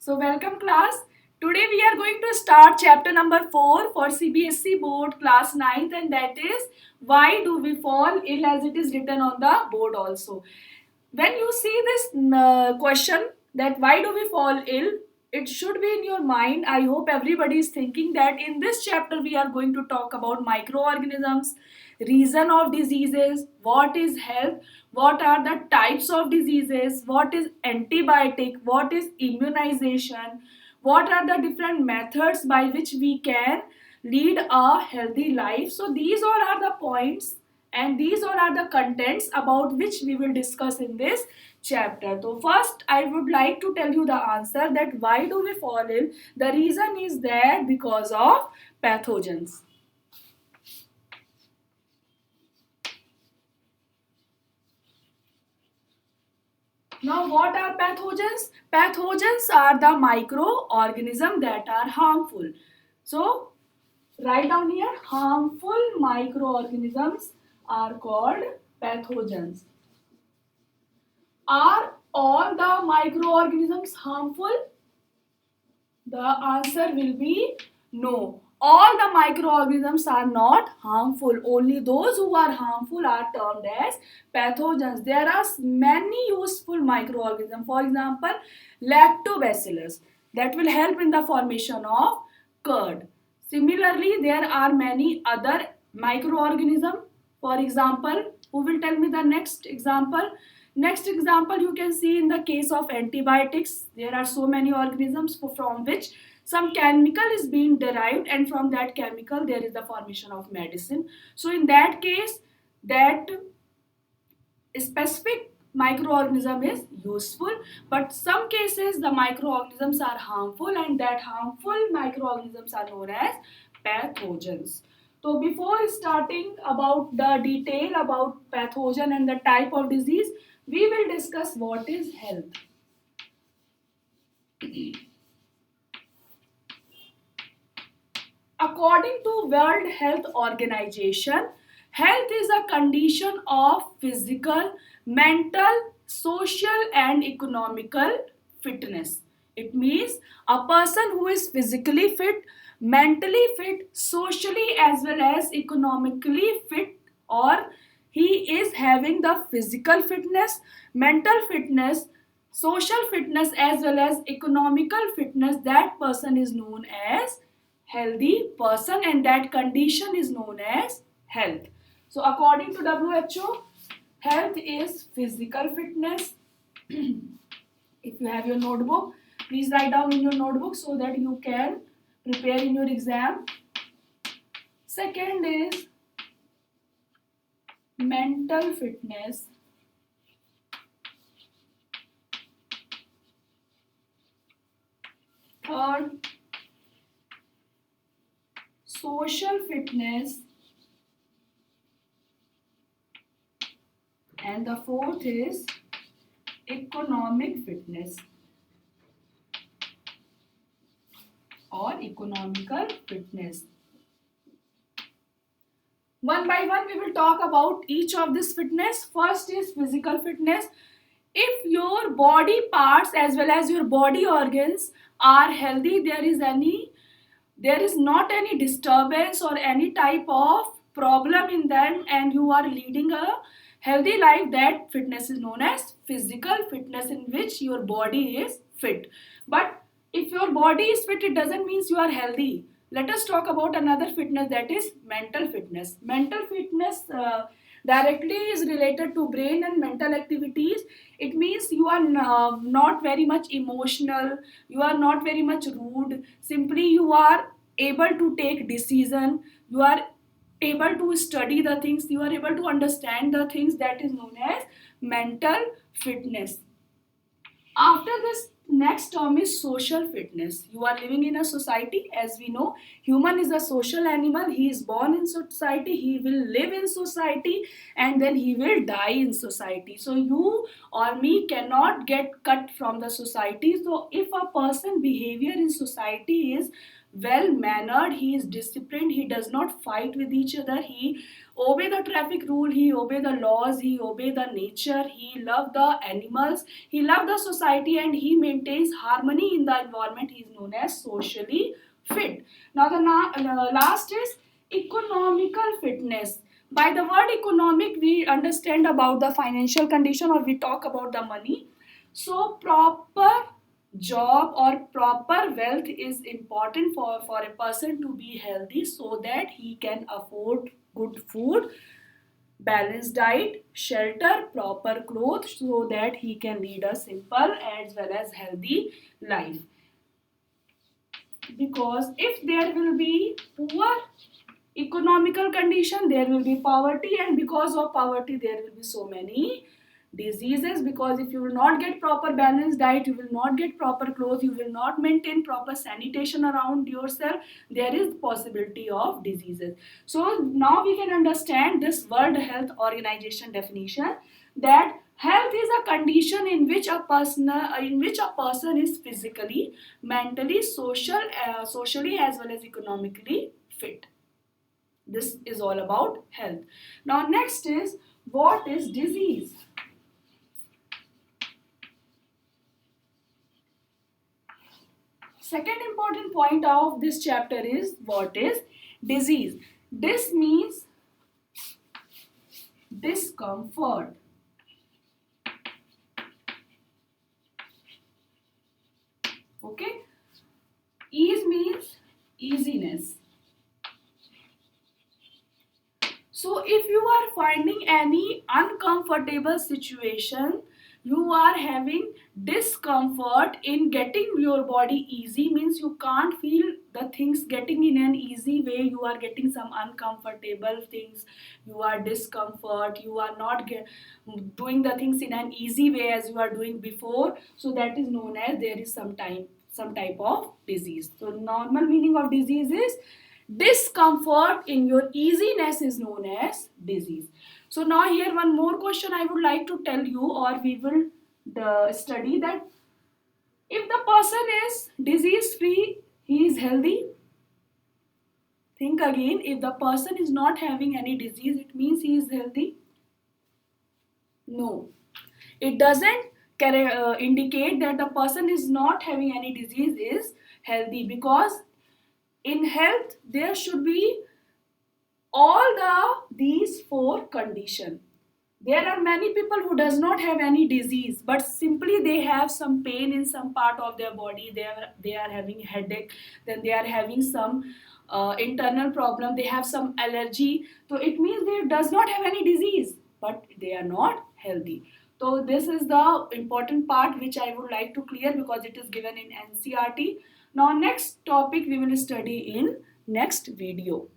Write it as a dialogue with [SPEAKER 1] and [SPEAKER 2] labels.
[SPEAKER 1] So welcome class. Today we are going to start chapter number 4 for CBSE board class 9th, and that is why do we fall ill, as it is written on the board also. When you see this question, that why do we fall ill, it should be in your mind. I hope everybody is thinking that in this chapter we are going to talk about microorganisms, reason of diseases, what is health, what are the types of diseases, what is antibiotic, what is immunization, what are the different methods by which we can lead a healthy life. So these all are the points and these all are the contents about which we will discuss in this chapter. So first I would like to tell you the answer, that why do we fall ill. The reason is that because of pathogens. Now, what are pathogens? Pathogens are the microorganisms that are harmful. So, write down here, harmful microorganisms are called pathogens. Are all the microorganisms harmful? The answer will be no. All the microorganisms are not harmful. Only those who are harmful are termed as pathogens. There are many useful microorganisms. For example, lactobacillus that will help in the formation of curd. Similarly, there are many other microorganisms. For example, who will tell me the next example? Next example you can see in the case of antibiotics. There are so many organisms from which some chemical is being derived, and from that chemical there is the formation of medicine. So in that case, that specific microorganism is useful, but some cases the microorganisms are harmful, and that harmful microorganisms are known as pathogens. So before starting about the detail about pathogen and the type of disease, we will discuss what is health. According to World Health Organization, health is a condition of physical, mental, social and economical fitness. It means a person who is physically fit, mentally fit, socially as well as economically fit, or he is having the physical fitness, mental fitness, social fitness as well as economical fitness, that person is known as healthy person, and that condition is known as health. So according to WHO, health is physical fitness. If you have your notebook, please write down in your notebook so that you can prepare in your exam. Second is mental fitness. Third, social fitness. And the fourth is economic fitness or economical fitness. One by one we will talk about each of this fitness. First is physical fitness. If your body parts as well as your body organs are healthy, there is not any disturbance or any type of problem in them, and you are leading a healthy life, that fitness is known as physical fitness, in which your body is fit. But if your body is fit, it doesn't mean you are healthy. Let us talk about another fitness, that is mental fitness. Mental fitness directly is related to brain and mental activities. It means you are not very much emotional, you are not very much rude, simply you are able to take decision, you are able to study the things, you are able to understand the things, that is known as mental fitness. After this, next term is social fitness. You are living in a society. As we know, human is a social animal. He is born in society, he will live in society, and then he will die in society. So you or me cannot get cut from the society. So if a person behavior in society is well mannered, he is disciplined, he does not fight with each other, he obey the traffic rule, he obey the laws, he obey the nature, he love the animals, he love the society, and he maintains harmony harmony in the environment is known as socially fit. Now the last is economical fitness. By the word economic, we understand about the financial condition, or we talk about the money. So proper job or proper wealth is important for a person to be healthy, so that he can afford good food, balanced diet, shelter, proper clothes, so that he can lead a simple as well as healthy life. Because if there will be poor economical condition, there will be poverty, and because of poverty there will be so many diseases. Because if you will not get proper balanced diet, you will not get proper clothes, you will not maintain proper sanitation around yourself, there is possibility of diseases. So now we can understand this World Health Organization definition, that health is a condition in which a person is physically, mentally, socially as well as economically fit. This is all about health. Now next is, what is disease? Second important point of this chapter is, what is disease? This means discomfort. Okay? Ease means easiness. So if you are finding any uncomfortable situation, you are having discomfort in getting your body easy, means you can't feel the things getting in an easy way, you are getting some uncomfortable things, you are discomfort, you are not doing the things in an easy way as you are doing before, so that is known as there is some type of disease. So normal meaning of disease is discomfort in your easiness is known as disease. So now here one more question I would like to tell you, or we will study, that if the person is disease free, he is healthy. Think again, if the person is not having any disease, it means he is healthy? No, it doesn't indicate that the person is not having any disease is healthy, because in health there should be all these four condition. There are many people who does not have any disease, but simply they have some pain in some part of their body, they are having headache, then they are having some internal problem, they have some allergy, so it means they does not have any disease, but they are not healthy. So this is the important part which I would like to clear, because it is given in NCERT. Now next topic we will study in next video.